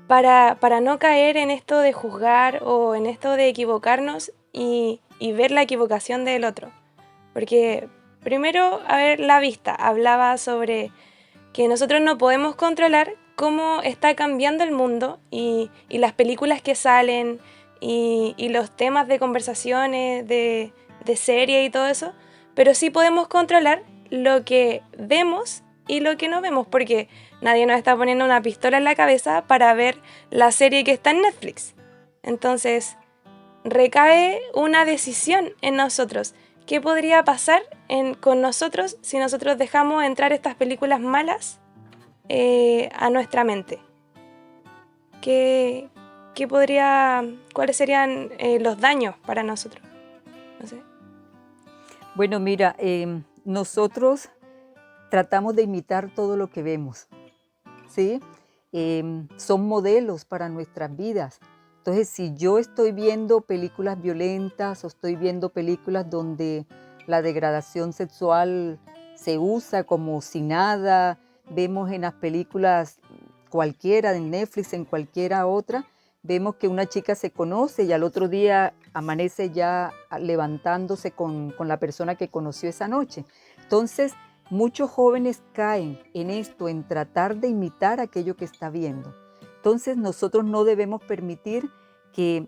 para no caer en esto de juzgar o en esto de equivocarnos y ver la equivocación del otro. Porque primero, a ver, la vista hablaba sobre que nosotros no podemos controlar cómo está cambiando el mundo y las películas que salen y los temas de conversaciones, de serie y todo eso, pero sí podemos controlar lo que vemos y lo que no vemos, porque nadie nos está poniendo una pistola en la cabeza para ver la serie que está en Netflix. Entonces, recae una decisión en nosotros. ¿Qué podría pasar con nosotros si nosotros dejamos entrar estas películas malas a nuestra mente? ¿Qué ¿Cuáles serían los daños para nosotros? No sé. Bueno, mira, nosotros tratamos de imitar todo lo que vemos, ¿sí? Son modelos para nuestras vidas. Entonces, si yo estoy viendo películas violentas o estoy viendo películas donde la degradación sexual se usa como si nada, vemos en las películas cualquiera, en Netflix, en cualquiera otra, vemos que una chica se conoce y al otro día amanece ya levantándose con la persona que conoció esa noche. Entonces, muchos jóvenes caen en esto, en tratar de imitar aquello que está viendo. Entonces, nosotros no debemos permitir que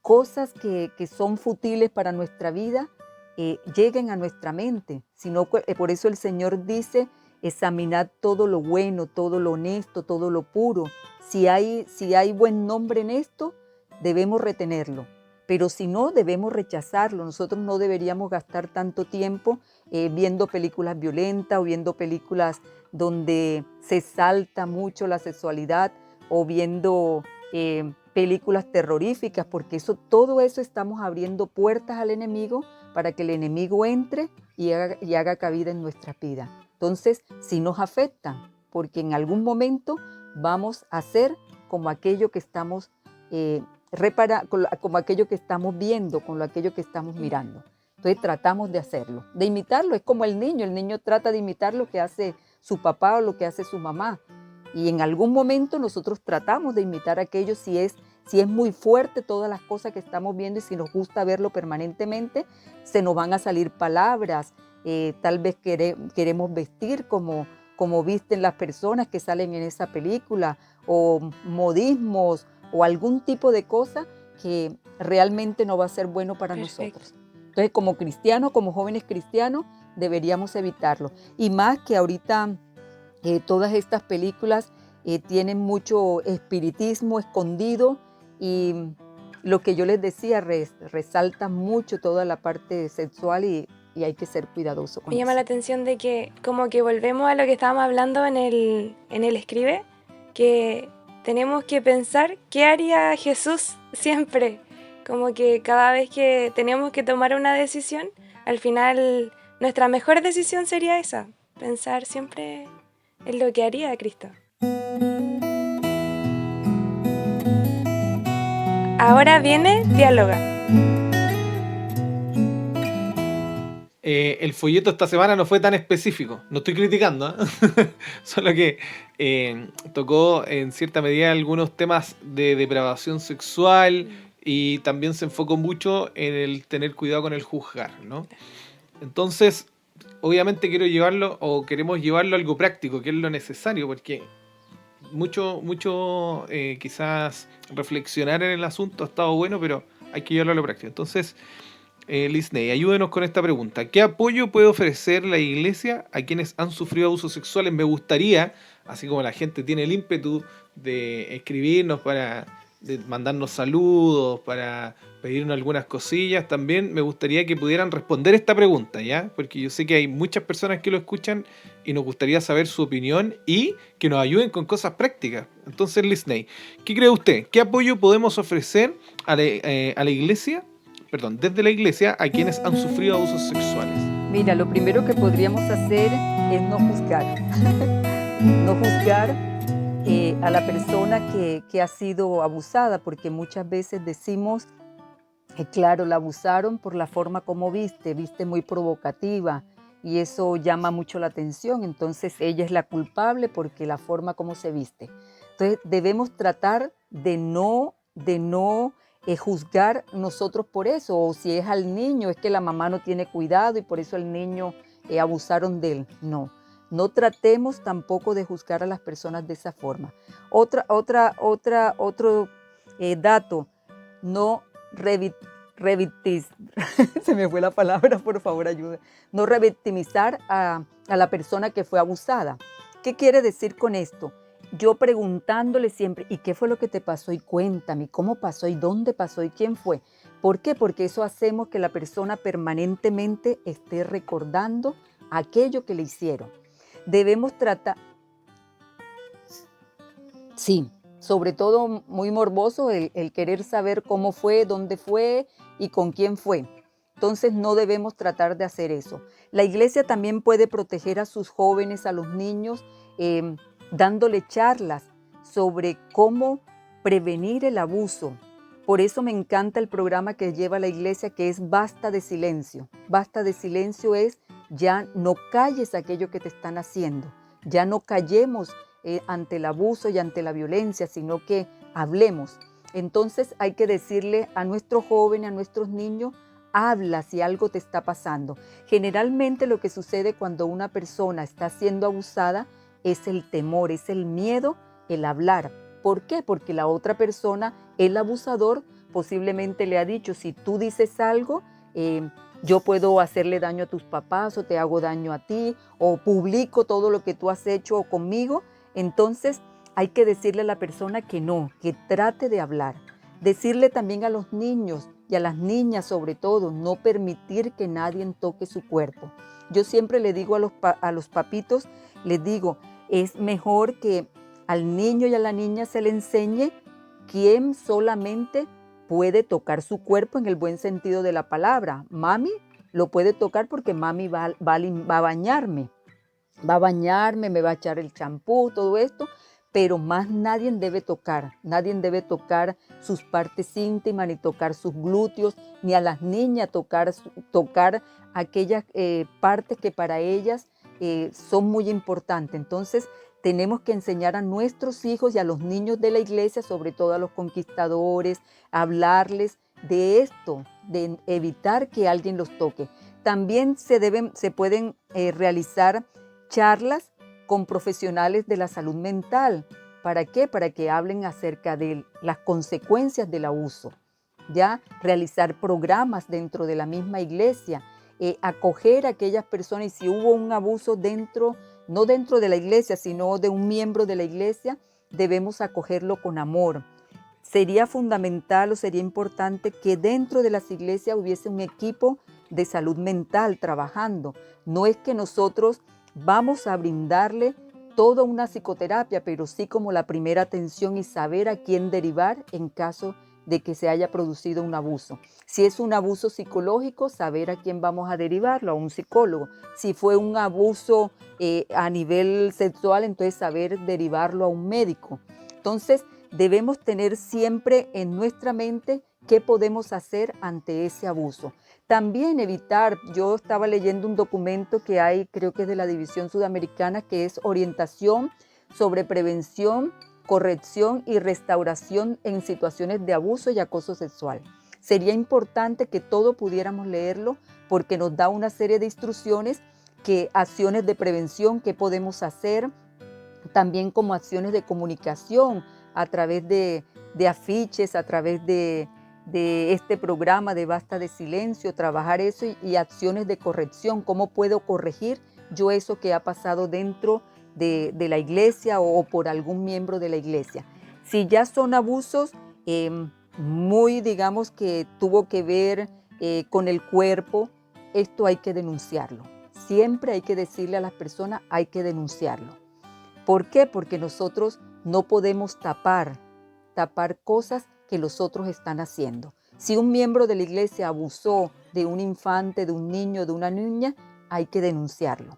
cosas que son futiles para nuestra vida lleguen a nuestra mente, sino por eso el Señor dice, examinad todo lo bueno, todo lo honesto, todo lo puro. Si hay buen nombre en esto, debemos retenerlo, pero si no, debemos rechazarlo. Nosotros no deberíamos gastar tanto tiempo viendo películas violentas o viendo películas donde se exalta mucho la sexualidad o viendo películas terroríficas, porque todo eso estamos abriendo puertas al enemigo para que el enemigo entre y haga cabida en nuestra vida. Entonces, sí nos afectan, porque en algún momento vamos a ser como aquello que estamos como aquello que estamos viendo, con aquello que estamos mirando. Entonces tratamos de hacerlo, de imitarlo. Es como el niño trata de imitar lo que hace su papá o lo que hace su mamá. Y en algún momento nosotros tratamos de imitar aquello si es muy fuerte todas las cosas que estamos viendo y si nos gusta verlo permanentemente, se nos van a salir palabras, tal vez queremos vestir como visten las personas que salen en esa película, o modismos, o algún tipo de cosa que realmente no va a ser bueno para nosotros. Entonces, como cristianos, como jóvenes cristianos, deberíamos evitarlo. Y más que ahorita todas estas películas tienen mucho espiritismo escondido y lo que yo les decía, resalta mucho toda la parte sexual y hay que ser cuidadoso con eso. Me llama la atención de que como que volvemos a lo que estábamos hablando en el Escribe, que tenemos que pensar qué haría Jesús siempre. Como que cada vez que tenemos que tomar una decisión, al final nuestra mejor decisión sería esa, pensar siempre en lo que haría Cristo. Ahora viene Diáloga. El folleto esta semana no fue tan específico, no estoy criticando, ¿eh? Solo que tocó en cierta medida algunos temas de depravación sexual y también se enfocó mucho en el tener cuidado con el juzgar, ¿no? Entonces, obviamente queremos llevarlo a algo práctico, que es lo necesario, porque mucho quizás reflexionar en el asunto ha estado bueno, pero hay que llevarlo a lo práctico. Entonces, Lisney, ayúdenos con esta pregunta. ¿Qué apoyo puede ofrecer la iglesia a quienes han sufrido abusos sexuales? Me gustaría, así como la gente tiene el ímpetu de escribirnos de mandarnos saludos, para pedirnos algunas cosillas, también me gustaría que pudieran responder esta pregunta, ¿ya? Porque yo sé que hay muchas personas que lo escuchan y nos gustaría saber su opinión y que nos ayuden con cosas prácticas. Entonces, Lisney, ¿qué cree usted? ¿Qué apoyo podemos ofrecer a la iglesia? Desde la iglesia a quienes han sufrido abusos sexuales? Mira, lo primero que podríamos hacer es no juzgar. No juzgar a la persona que ha sido abusada, porque muchas veces decimos, claro, la abusaron por la forma como viste muy provocativa, y eso llama mucho la atención. Entonces ella es la culpable porque la forma como se viste. Entonces debemos tratar de no juzgar nosotros por eso, o si es al niño, es que la mamá no tiene cuidado y por eso el niño abusaron de él. No, no tratemos tampoco de juzgar a las personas de esa forma. Otro dato, no se me fue la palabra, por favor ayuda. No revictimizar a la persona que fue abusada. ¿Qué quiere decir con esto? Yo preguntándole siempre, ¿y qué fue lo que te pasó? Y cuéntame, ¿cómo pasó? ¿Y dónde pasó? ¿Y quién fue? ¿Por qué? Porque eso hacemos que la persona permanentemente esté recordando aquello que le hicieron. Debemos tratar, sí, sobre todo muy morboso el querer saber cómo fue, dónde fue y con quién fue. Entonces no debemos tratar de hacer eso. La iglesia también puede proteger a sus jóvenes, a los niños, dándole charlas sobre cómo prevenir el abuso. Por eso me encanta el programa que lleva la iglesia, que es Basta de Silencio. Basta de Silencio es ya no calles aquello que te están haciendo, ya no callemos ante el abuso y ante la violencia, sino que hablemos. Entonces hay que decirle a nuestros jóvenes, a nuestros niños, habla si algo te está pasando. Generalmente lo que sucede cuando una persona está siendo abusada es el temor, es el miedo, el hablar. ¿Por qué? Porque la otra persona, el abusador, posiblemente le ha dicho, si tú dices algo, yo puedo hacerle daño a tus papás o te hago daño a ti o publico todo lo que tú has hecho conmigo. Entonces hay que decirle a la persona que no, que trate de hablar. Decirle también a los niños y a las niñas sobre todo, no permitir que nadie toque su cuerpo. Yo siempre le digo a los papitos, les digo, es mejor que al niño y a la niña se le enseñe quién solamente puede tocar su cuerpo en el buen sentido de la palabra. Mami lo puede tocar porque mami va a bañarme. Va a bañarme, me va a echar el champú, todo esto, pero más nadie debe tocar sus partes íntimas, ni tocar sus glúteos, ni a las niñas tocar aquellas partes que para ellas son muy importantes. Entonces tenemos que enseñar a nuestros hijos y a los niños de la iglesia, sobre todo a los conquistadores, a hablarles de esto, de evitar que alguien los toque. También se pueden realizar charlas con profesionales de la salud mental. ¿Para qué? Para que hablen acerca de las consecuencias del abuso. Ya realizar programas dentro de la misma iglesia, acoger a aquellas personas, y si hubo un abuso no dentro de la iglesia, sino de un miembro de la iglesia, debemos acogerlo con amor. Sería fundamental o sería importante que dentro de las iglesias hubiese un equipo de salud mental trabajando. No es que nosotros vamos a brindarle toda una psicoterapia, pero sí como la primera atención y saber a quién derivar en caso de que se haya producido un abuso. Si es un abuso psicológico, saber a quién vamos a derivarlo, a un psicólogo. Si fue un abuso a nivel sexual, entonces saber derivarlo a un médico. Entonces, debemos tener siempre en nuestra mente qué podemos hacer ante ese abuso. También evitar, yo estaba leyendo un documento que hay, creo que es de la División Sudamericana, que es orientación sobre prevención, corrección y restauración en situaciones de abuso y acoso sexual. Sería importante que todos pudiéramos leerlo porque nos da una serie de instrucciones, acciones de prevención que podemos hacer, también como acciones de comunicación a través de afiches, a través de este programa de Basta de Silencio, trabajar eso y acciones de corrección. ¿Cómo puedo corregir yo eso que ha pasado dentro de la iglesia o por algún miembro de la iglesia? Si ya son abusos muy, digamos, que tuvo que ver con el cuerpo, esto hay que denunciarlo. Siempre hay que decirle a las personas, hay que denunciarlo. ¿Por qué? Porque nosotros no podemos tapar cosas que los otros están haciendo. Si un miembro de la iglesia abusó de un infante, de un niño, de una niña, hay que denunciarlo,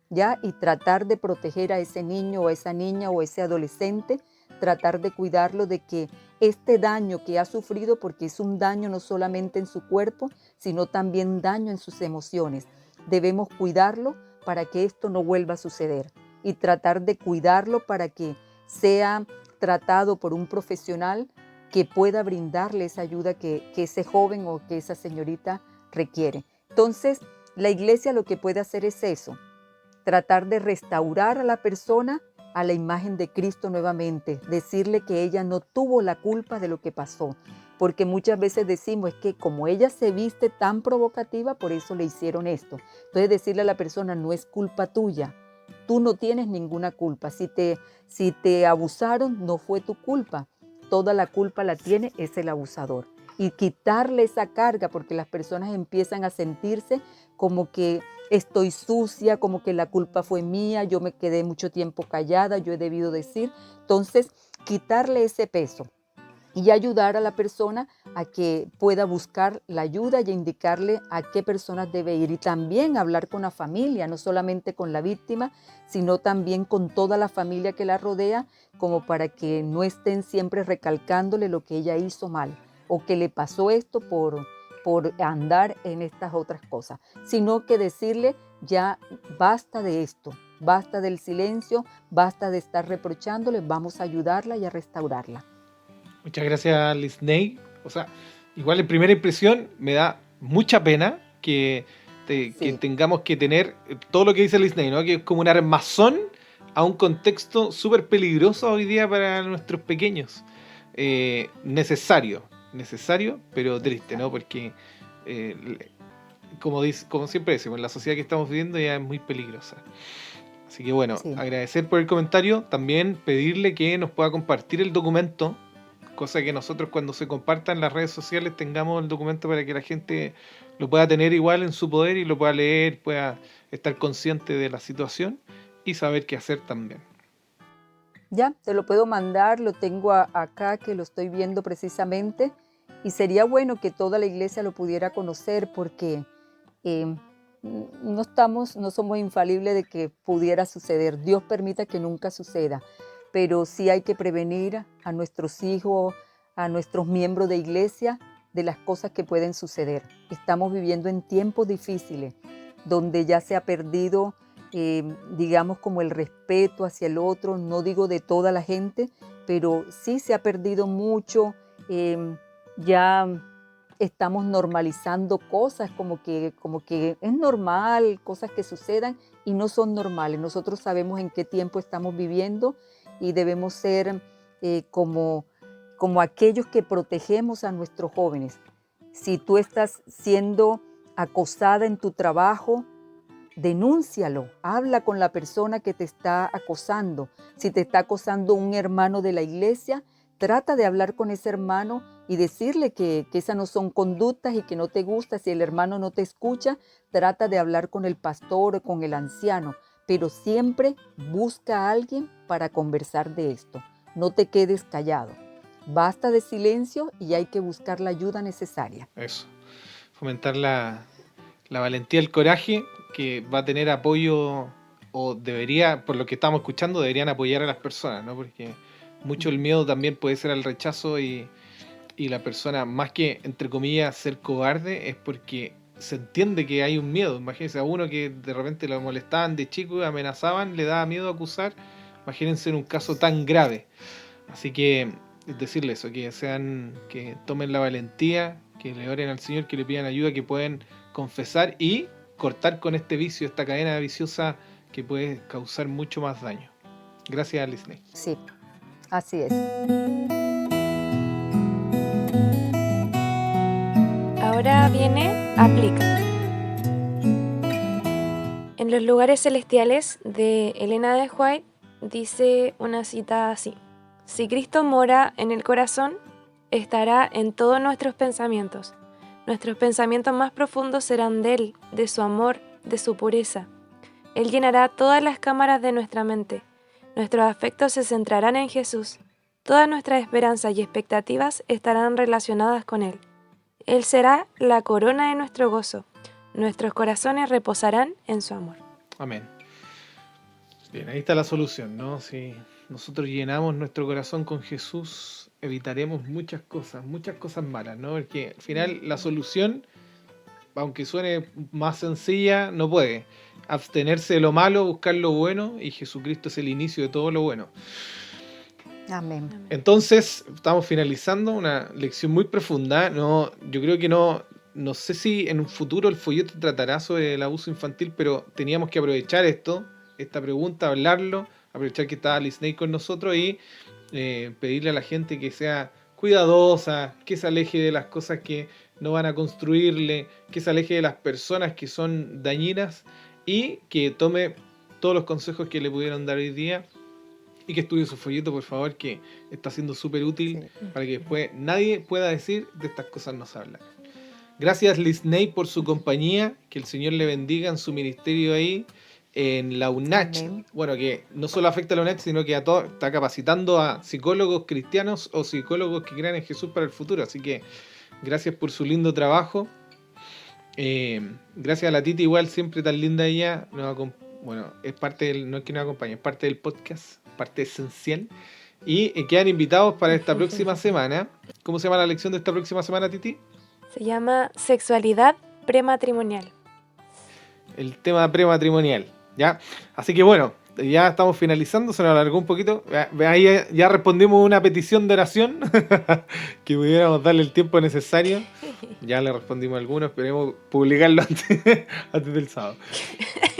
¿ya? Y tratar de proteger a ese niño o a esa niña o a ese adolescente, tratar de cuidarlo de que este daño que ha sufrido, porque es un daño no solamente en su cuerpo, sino también daño en sus emociones, debemos cuidarlo para que esto no vuelva a suceder y tratar de cuidarlo para que sea tratado por un profesional que pueda brindarle esa ayuda que ese joven o que esa señorita requiere. Entonces, la iglesia lo que puede hacer es eso, tratar de restaurar a la persona a la imagen de Cristo nuevamente, decirle que ella no tuvo la culpa de lo que pasó, porque muchas veces decimos es que como ella se viste tan provocativa, por eso le hicieron esto. Entonces decirle a la persona, no es culpa tuya, tú no tienes ninguna culpa, si te abusaron no fue tu culpa, toda la culpa la tiene es el abusador. Y quitarle esa carga, porque las personas empiezan a sentirse como que estoy sucia, como que la culpa fue mía, yo me quedé mucho tiempo callada, yo he debido decir. Entonces, quitarle ese peso y ayudar a la persona a que pueda buscar la ayuda y indicarle a qué personas debe ir. Y también hablar con la familia, no solamente con la víctima, sino también con toda la familia que la rodea, como para que no estén siempre recalcándole lo que ella hizo mal o que le pasó esto por andar en estas otras cosas, sino que decirle ya basta de esto, basta del silencio, basta de estar reprochándole, vamos a ayudarla y a restaurarla. Muchas gracias, Lisney. O sea, igual en primera impresión me da mucha pena que Sí. tengamos que tener todo lo que dice Lisney, ¿no? Que es como un armazón a un contexto súper peligroso hoy día para nuestros pequeños. Necesario, pero triste, ¿no? Porque, como siempre decimos, la sociedad que estamos viviendo ya es muy peligrosa. Así que bueno, Sí. agradecer por el comentario, también pedirle que nos pueda compartir el documento, cosa que nosotros cuando se compartan en las redes sociales tengamos el documento para que la gente lo pueda tener igual en su poder y lo pueda leer, pueda estar consciente de la situación y saber qué hacer también. Ya, te lo puedo mandar, lo tengo acá que lo estoy viendo precisamente y sería bueno que toda la iglesia lo pudiera conocer porque eh, no somos infalibles de que pudiera suceder. Dios permita que nunca suceda, pero sí hay que prevenir a nuestros hijos, a nuestros miembros de iglesia de las cosas que pueden suceder. Estamos viviendo en tiempos difíciles donde ya se ha perdido digamos como el respeto hacia el otro, no digo de toda la gente, pero sí se ha perdido mucho, ya estamos normalizando cosas como que es normal, cosas que sucedan y no son normales. Nosotros sabemos en qué tiempo estamos viviendo y debemos ser como aquellos que protegemos a nuestros jóvenes. Si tú estás siendo acosada en tu trabajo, denúncialo, habla con la persona que te está acosando. Si te está acosando un hermano de la iglesia, trata de hablar con ese hermano y decirle que esas no son conductas y que no te gusta. Si el hermano no te escucha, trata de hablar con el pastor o con el anciano, pero siempre busca a alguien para conversar de esto. No te quedes callado. Basta de silencio y hay que buscar la ayuda necesaria. Eso, fomentar la valentía, el coraje, que va a tener apoyo, o debería, por lo que estamos escuchando, deberían apoyar a las personas, ¿no? Porque mucho el miedo también puede ser al rechazo y la persona, más que, entre comillas, ser cobarde, es porque se entiende que hay un miedo. Imagínense a uno que de repente lo molestaban de chico y amenazaban, le daba miedo acusar. Imagínense en un caso tan grave. Así que decirle eso, que tomen la valentía, que le oren al Señor, que le pidan ayuda, que pueden confesar y cortar con este vicio, esta cadena viciosa que puede causar mucho más daño. Gracias, Lisney. Sí, así es. Ahora viene Aplica. En los lugares celestiales de Elena de White dice una cita así: si Cristo mora en el corazón, estará en todos nuestros pensamientos. Nuestros pensamientos más profundos serán de Él, de su amor, de su pureza. Él llenará todas las cámaras de nuestra mente. Nuestros afectos se centrarán en Jesús. Todas nuestras esperanzas y expectativas estarán relacionadas con Él. Él será la corona de nuestro gozo. Nuestros corazones reposarán en su amor. Amén. Bien, ahí está la solución, ¿no? Si nosotros llenamos nuestro corazón con Jesús, evitaremos muchas cosas malas, ¿no? Porque al final la solución aunque suene más sencilla, no puede. Abstenerse de lo malo, buscar lo bueno, y Jesucristo es el inicio de todo lo bueno. Amén. Entonces, estamos finalizando una lección muy profunda. No, yo creo que no sé si en un futuro el folleto tratará sobre el abuso infantil, pero teníamos que aprovechar esta pregunta, hablarlo, aprovechar que estaba Liz Ney con nosotros y pedirle a la gente que sea cuidadosa, que se aleje de las cosas que no van a construirle, que se aleje de las personas que son dañinas y que tome todos los consejos que le pudieron dar hoy día y que estudie su folleto, por favor, que está siendo súper útil para que después nadie pueda decir de estas cosas no se habla. Gracias Liz Ney por su compañía, que el Señor le bendiga en su ministerio ahí en la UNACH. Amén. Bueno, que no solo afecta a la UNACH, sino que a todo, está capacitando a psicólogos cristianos o psicólogos que crean en Jesús para el futuro. Así que gracias por su lindo trabajo. Gracias a la Titi, igual, siempre tan linda ella. Bueno, es parte del, no es que nos acompañe, es parte del podcast, parte esencial. Y quedan invitados para esta próxima semana. ¿Cómo se llama la lección de esta próxima semana, Titi? Se llama Sexualidad Prematrimonial. El tema prematrimonial, ¿ya? Así que bueno, ya estamos finalizando, se nos alargó un poquito. Ahí ya respondimos una petición de oración, que pudiéramos darle el tiempo necesario. Ya le respondimos a algunos, esperemos publicarlo antes del sábado.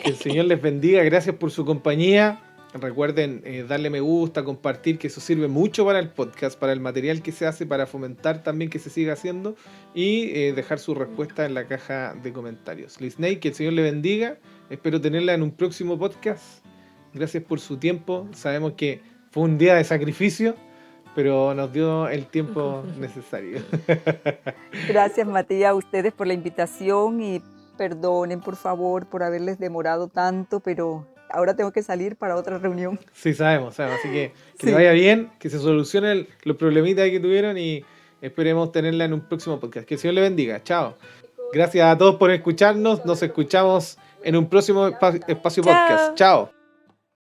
Que el Señor les bendiga, gracias por su compañía. Recuerden darle me gusta, compartir, que eso sirve mucho para el podcast, para el material que se hace, para fomentar también que se siga haciendo, y dejar su respuesta en la caja de comentarios. Liz Ney, que el Señor le bendiga, espero tenerla en un próximo podcast. Gracias por su tiempo, sabemos que fue un día de sacrificio, pero nos dio el tiempo necesario. Gracias, Matías, a ustedes por la invitación y perdonen, por favor, por haberles demorado tanto, pero ahora tengo que salir para otra reunión. Sí, sabemos, así que Sí. le vaya bien, que se solucionen los problemitas que tuvieron y esperemos tenerla en un próximo podcast. Que el Señor le bendiga, chao. Gracias a todos por escucharnos, nos escuchamos en un próximo espacio Chao. podcast. Chao.